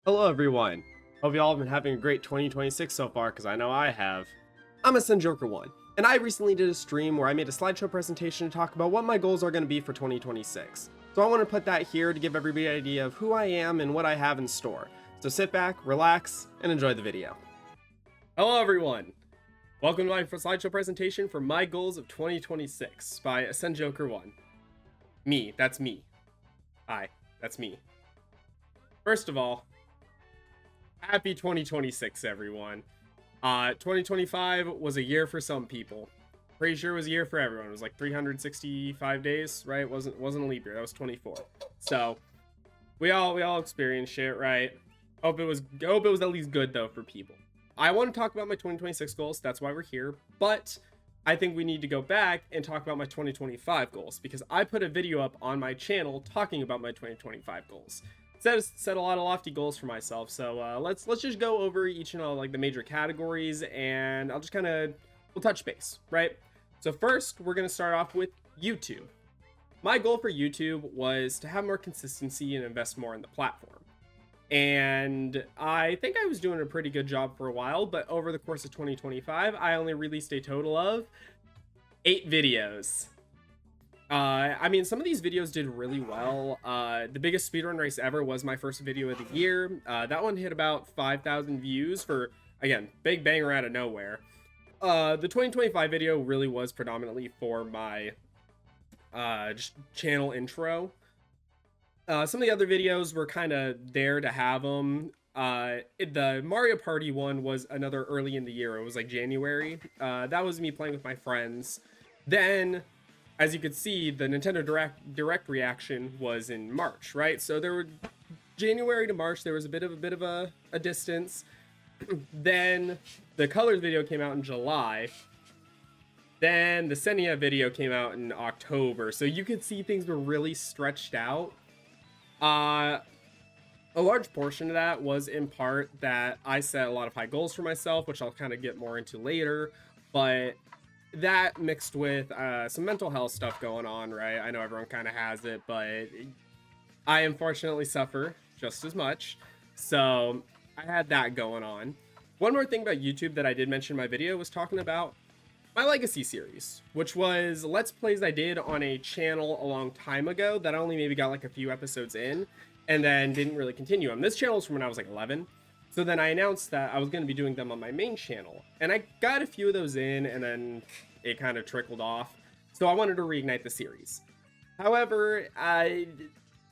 Hello, everyone. Hope you all have been having a great 2026 so far, because I know I have. I'm AscendJoker1, and I recently did a stream where I made a slideshow presentation to talk about what my goals are going to be for 2026. So I want to put that here to give everybody an idea of who I am and what I have in store. So sit back, relax, and enjoy the video. Hello, everyone. Welcome to my slideshow presentation for my goals of 2026 by AscendJoker1. Me, that's me. Hi, that's me. First of all, happy 2026, everyone. 2025 was a year for some people. Pretty sure it was a year for everyone. It was like 365 days, right? It wasn't a leap year. That was 24. So we all experienced shit, right? Hope it was at least good though for people. I want to talk about my 2026 goals. That's why we're here. But I think we need to go back and talk about my 2025 goals, because I put a video up on my channel talking about my 2025 goals. Set a lot of lofty goals for myself, so let's just go over each and all like the major categories, and I'll just we'll touch base, right? So first, we're gonna start off with YouTube. My goal for YouTube was to have more consistency and invest more in the platform, and I think I was doing a pretty good job for a while. But over the course of 2025, I only released a total of 8 videos. I mean, some of these videos did really well. The biggest speedrun race ever was my first video of the year. That one hit about 5,000 views for, again, big banger out of nowhere. The 2025 video really was predominantly for my just channel intro. Some of the other videos were kind of there to have them. The Mario Party one was another early in the year. It was like January. That was me playing with my friends. Then, as you could see, the Nintendo Direct reaction was in March, right? So there were January to March, there was a bit of a distance. Then the Colors video came out in July. Then the Senia video came out in October. So you could see things were really stretched out. A large portion of that was in part that I set a lot of high goals for myself, which I'll kind of get more into later. But that mixed with some mental health stuff going on, right? I know everyone kind of has it, but I unfortunately suffer just as much. So I had that going on. One more thing about YouTube that I did mention in my video was talking about my Legacy series, which was Let's Plays I did on a channel a long time ago that I only maybe got like a few episodes in and then didn't really continue on. This channel is from when I was like 11. So then I announced that I was going to be doing them on my main channel, and I got a few of those in, and then it kind of trickled off. So I wanted to reignite the series. However,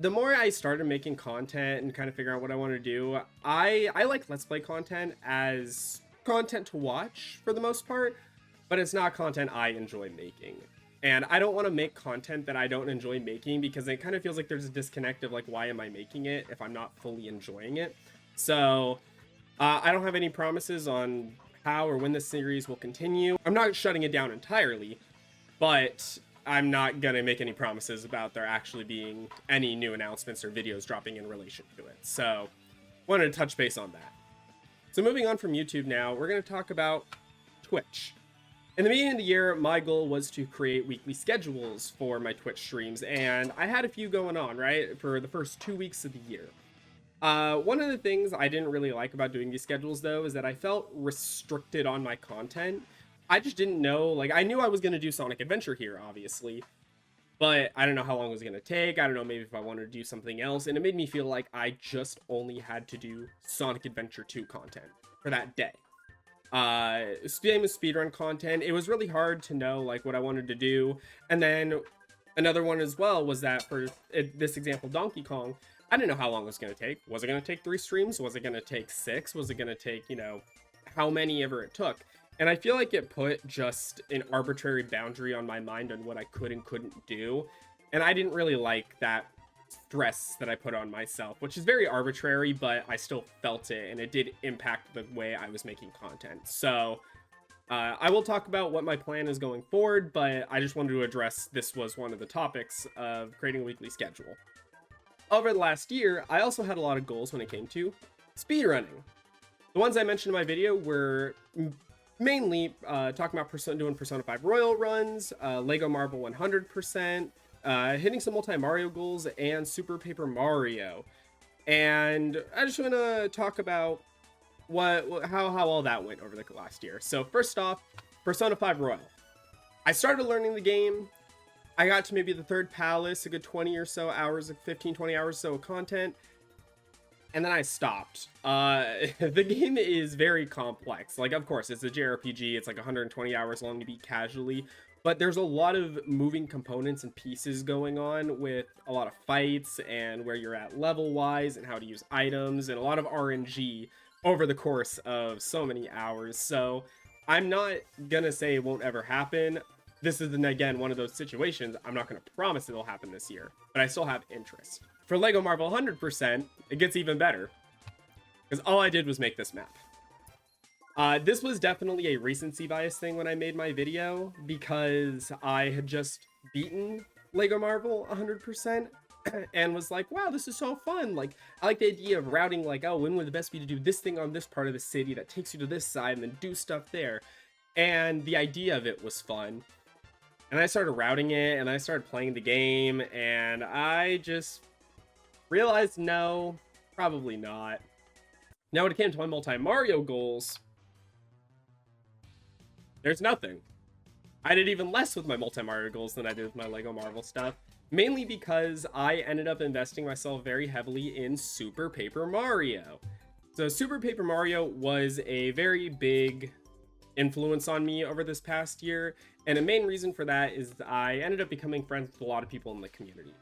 the more I started making content and kind of figuring out what I want to do, I like Let's Play content as content to watch for the most part, but it's not content I enjoy making. And I don't want to make content that I don't enjoy making, because it kind of feels like there's a disconnect of like, why am I making it if I'm not fully enjoying it? So I don't have any promises on how or when this series will continue. I'm not shutting it down entirely, but I'm not gonna make any promises about there actually being any new announcements or videos dropping in relation to it. So wanted to touch base on that. So moving on from YouTube now, we're gonna talk about Twitch. In the beginning of the year, my goal was to create weekly schedules for my Twitch streams, and I had a few going on, right, for the first 2 weeks of the year. One of the things I didn't really like about doing these schedules, though, is that I felt restricted on my content. I just didn't know, like, I knew I was going to do Sonic Adventure here, obviously, but I don't know how long it was going to take. I don't know, maybe if I wanted to do something else, and it made me feel like I just only had to do Sonic Adventure 2 content for that day. Same with speedrun content, it was really hard to know, like, what I wanted to do. And then another one as well was that for this example, Donkey Kong, I didn't know how long it was going to take. Was it going to take 3 streams? Was it going to take 6? Was it going to take, you know, how many ever it took? And I feel like it put just an arbitrary boundary on my mind on what I could and couldn't do. And I didn't really like that stress that I put on myself, which is very arbitrary, but I still felt it, and it did impact the way I was making content. So I will talk about what my plan is going forward, but I just wanted to address this was one of the topics of creating a weekly schedule. Over the last year, I also had a lot of goals when it came to speedrunning. The ones I mentioned in my video were mainly talking about doing Persona 5 Royal runs, Lego Marvel 100%, hitting some multi-Mario goals, and Super Paper Mario. And I just want to talk about how all that went over the last year. So first off, Persona 5 Royal. I started learning the game. I got to maybe the third palace, a good 20 or so hours, like 15, 20 hours or so of content. And then I stopped. The game is very complex. Like, of course, it's a JRPG. It's like 120 hours long to beat casually. But there's a lot of moving components and pieces going on with a lot of fights and where you're at level-wise and how to use items and a lot of RNG over the course of so many hours. So I'm not gonna say it won't ever happen. This is, again, one of those situations. I'm not going to promise it'll happen this year, but I still have interest. For Lego Marvel 100%, it gets even better, because all I did was make this map. This was definitely a recency bias thing when I made my video, because I had just beaten Lego Marvel 100%, and was like, wow, this is so fun. Like, I like the idea of routing, like, oh, when would the best be to do this thing on this part of the city that takes you to this side and then do stuff there. And the idea of it was fun. And I started routing it, and I started playing the game, and I just realized, no, probably not. Now, when it came to my multi-Mario goals, there's nothing. I did even less with my multi-Mario goals than I did with my Lego Marvel stuff, mainly because I ended up investing myself very heavily in Super Paper Mario. So Super Paper Mario was a very big influence on me over this past year, and a main reason for that is I ended up becoming friends with a lot of people in the community.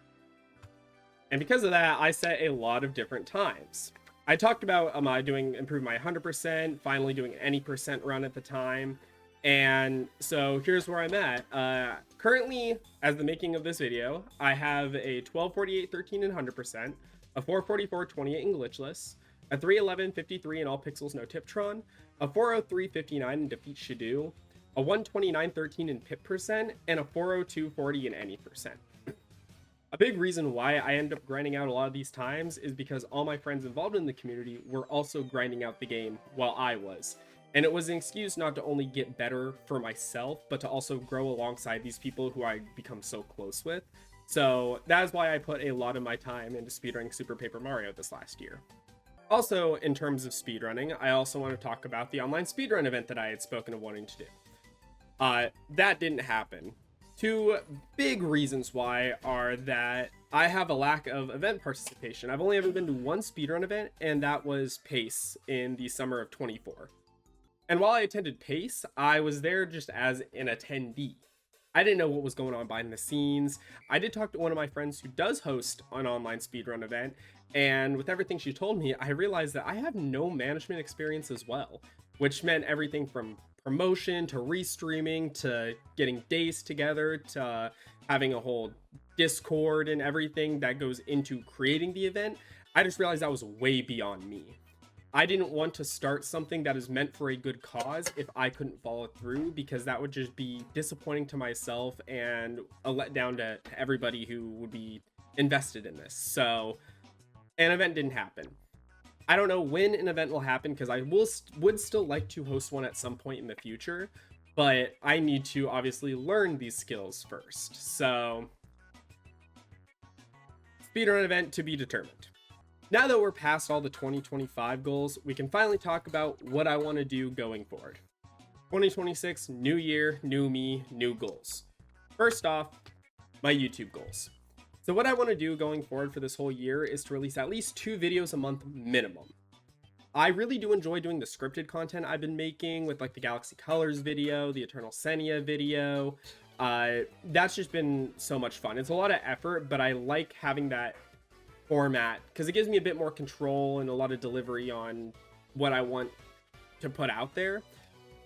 And because of that, I set a lot of different times. I talked about improving my 100%, finally doing any percent run at the time. And so here's where I'm at. Currently, as the making of this video, I have a 1248-13 in 100%, a 444-28 in glitchless, a 311-53 in all pixels no Tiptron, a 403-59 in defeat Shadoo, a 129-13 in pip percent, and a 402-40 in any percent. A big reason why I end up grinding out a lot of these times is because all my friends involved in the community were also grinding out the game while I was. And it was an excuse not to only get better for myself, but to also grow alongside these people who I become so close with. So that is why I put a lot of my time into speedrunning Super Paper Mario this last year. Also, in terms of speedrunning, I also want to talk about the online speedrun event that I had spoken of wanting to do. That didn't happen. Two big reasons why are that I have a lack of event participation. I've only ever been to one speedrun event, and that was PACE in the summer of 24. And while I attended PACE, I was there just as an attendee. I didn't know what was going on behind the scenes. I did talk to one of my friends who does host an online speedrun event, and with everything she told me, I realized that I have no management experience as well, which meant everything from promotion to restreaming to getting days together to having a whole Discord and everything that goes into creating the event. I just realized that was way beyond me. I didn't want to start something that is meant for a good cause if I couldn't follow through, because that would just be disappointing to myself and a letdown to everybody who would be invested in this. So an event didn't happen. I don't know when an event will happen, because I would still like to host one at some point in the future, but I need to obviously learn these skills first. So speedrun event to be determined. Now that we're past all the 2025 goals, we can finally talk about what I want to do going forward. 2026, new year, new me, new goals. First off, my YouTube goals. So what I want to do going forward for this whole year is to release at least 2 videos a month minimum. I really do enjoy doing the scripted content I've been making with like the Galaxy Colors video, the Eternal Senia video. That's just been so much fun. It's a lot of effort, but I like having that format because it gives me a bit more control and a lot of delivery on what I want to put out there.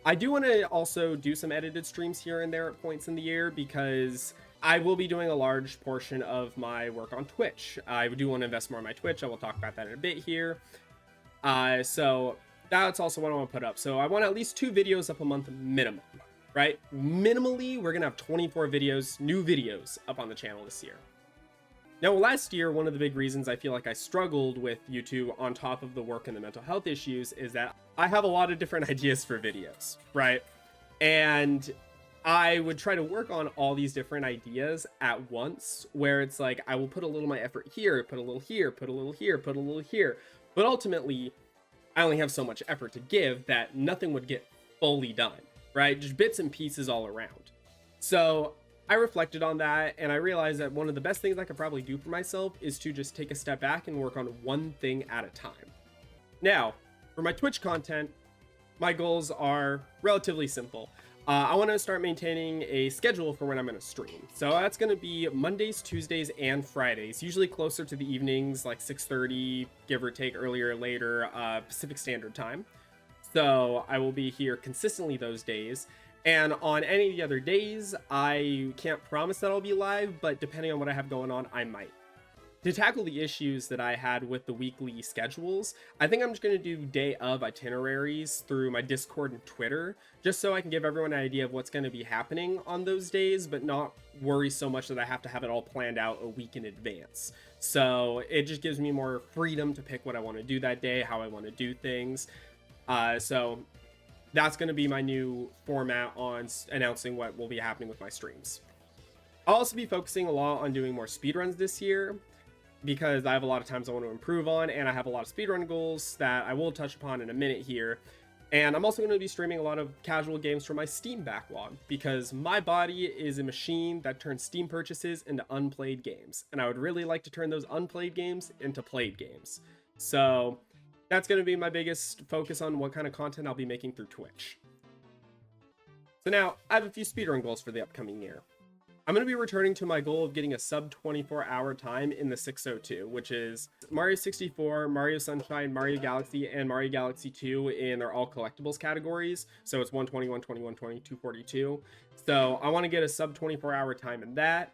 I do want to also do some edited streams here and there at points in the year, because I will be doing a large portion of my work on Twitch. I do want to invest more in my Twitch. I will talk about that in a bit here. So that's also what I want to put up. So I want at least 2 videos up a month minimum, right? Minimally, we're going to have 24 videos, new videos up on the channel this year. Now, last year, one of the big reasons I feel like I struggled with YouTube on top of the work and the mental health issues is that I have a lot of different ideas for videos, right? And I would try to work on all these different ideas at once, where it's like I will put a little of my effort here, put a little here, put a little here, put a little here. But ultimately, I only have so much effort to give that nothing would get fully done, right? Just bits and pieces all around. So I reflected on that and I realized that one of the best things I could probably do for myself is to just take a step back and work on one thing at a time. Now, for my Twitch content, my goals are relatively simple. I want to start maintaining a schedule for when I'm going to stream. So that's going to be Mondays, Tuesdays, and Fridays, usually closer to the evenings, like 6:30, give or take, earlier or later, Pacific Standard Time. So I will be here consistently those days. And on any of the other days, I can't promise that I'll be live, but depending on what I have going on, I might. To tackle the issues that I had with the weekly schedules, I think I'm just going to do day of itineraries through my Discord and Twitter, just so I can give everyone an idea of what's going to be happening on those days, but not worry so much that I have to have it all planned out a week in advance. So it just gives me more freedom to pick what I want to do that day, how I want to do things. So that's going to be my new format on announcing what will be happening with my streams. I'll also be focusing a lot on doing more speedruns this year, because I have a lot of times I want to improve on, and I have a lot of speedrun goals that I will touch upon in a minute here. And I'm also going to be streaming a lot of casual games from my Steam backlog, because my body is a machine that turns Steam purchases into unplayed games, and I would really like to turn those unplayed games into played games. So that's going to be my biggest focus on what kind of content I'll be making through Twitch. So now I have a few speedrun goals for the upcoming year. I'm going to be returning to my goal of getting a sub 24-hour time in the 602, which is Mario 64, Mario Sunshine, Mario Galaxy, and Mario Galaxy 2 in their all collectibles categories. So it's 120, 120, 120, 242. So I want to get a sub 24-hour time in that.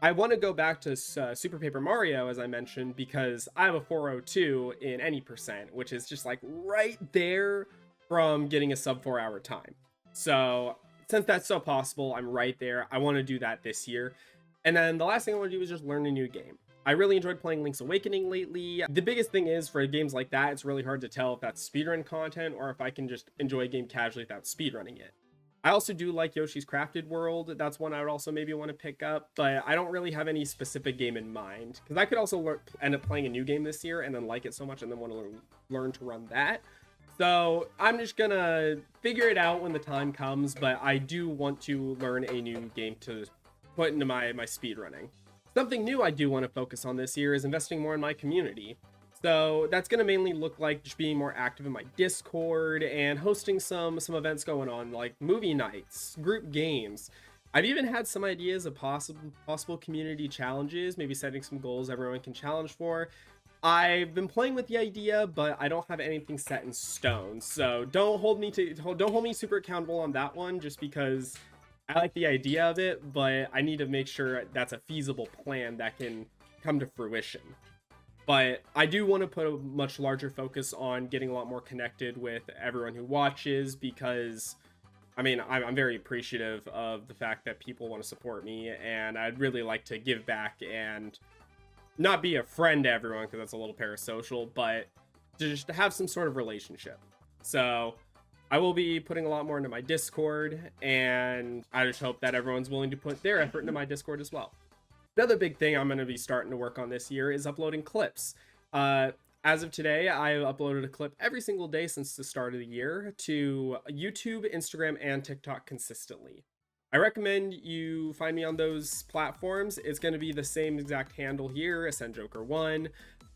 I want to go back to Super Paper Mario, as I mentioned, because I have a 402 in any percent, which is just like right there from getting a sub 4-hour time. So since that's so possible, I'm right there. I want to do that this year. And then the last thing I want to do is just learn a new game. I really enjoyed playing Link's Awakening lately. The biggest thing is, for games like that, it's really hard to tell if that's speedrun content or if I can just enjoy a game casually without speedrunning it. I also do like Yoshi's Crafted World. That's one I would also maybe want to pick up, but I don't really have any specific game in mind, because I could also end up playing a new game this year and then like it so much and then want to learn to run that. So I'm just gonna figure it out when the time comes, but I do want to learn a new game to put into my speedrunning. Something new I do want to focus on this year is investing more in my community. So that's going to mainly look like just being more active in my Discord and hosting some events going on, like movie nights, group games. I've even had some ideas of possible community challenges, maybe setting some goals everyone can challenge for. I've been playing with the idea, but I don't have anything set in stone. So don't hold me super accountable on that one, just because I like the idea of it, but I need to make sure that's a feasible plan that can come to fruition. But I do want to put a much larger focus on getting a lot more connected with everyone who watches, because I mean, I'm very appreciative of the fact that people want to support me, and I'd really like to give back and not be a friend to everyone, because that's a little parasocial, but to just have some sort of relationship. So I will be putting a lot more into my Discord, and I just hope that everyone's willing to put their effort into my Discord as well. Another big thing I'm going to be starting to work on this year is uploading clips. As of today, I've uploaded a clip every single day since the start of the year to YouTube, Instagram, and TikTok consistently. I recommend you find me on those platforms. It's going to be the same exact handle here, AscendJoker1.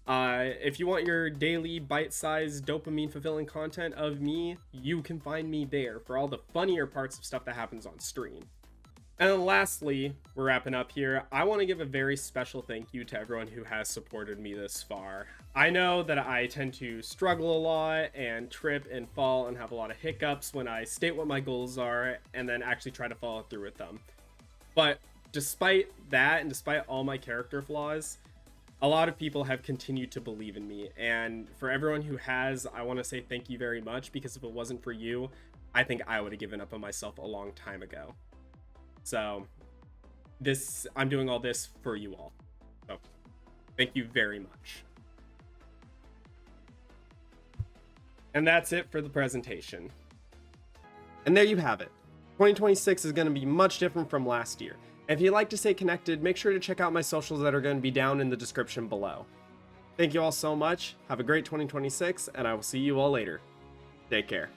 If you want your daily bite-sized dopamine-fulfilling content of me, you can find me there for all the funnier parts of stuff that happens on stream. And then lastly, we're wrapping up here. I want to give a very special thank you to everyone who has supported me this far. I know that I tend to struggle a lot and trip and fall and have a lot of hiccups when I state what my goals are and then actually try to follow through with them. But despite that, and despite all my character flaws, a lot of people have continued to believe in me. And for everyone who has, I want to say thank you very much, because if it wasn't for you, I think I would have given up on myself a long time ago. So I'm doing all this for you all. So thank you very much. And that's it for the presentation. And there you have it. 2026 is going to be much different from last year. And if you'd like to stay connected, make sure to check out my socials that are going to be down in the description below. Thank you all so much. Have a great 2026, and I will see you all later. Take care.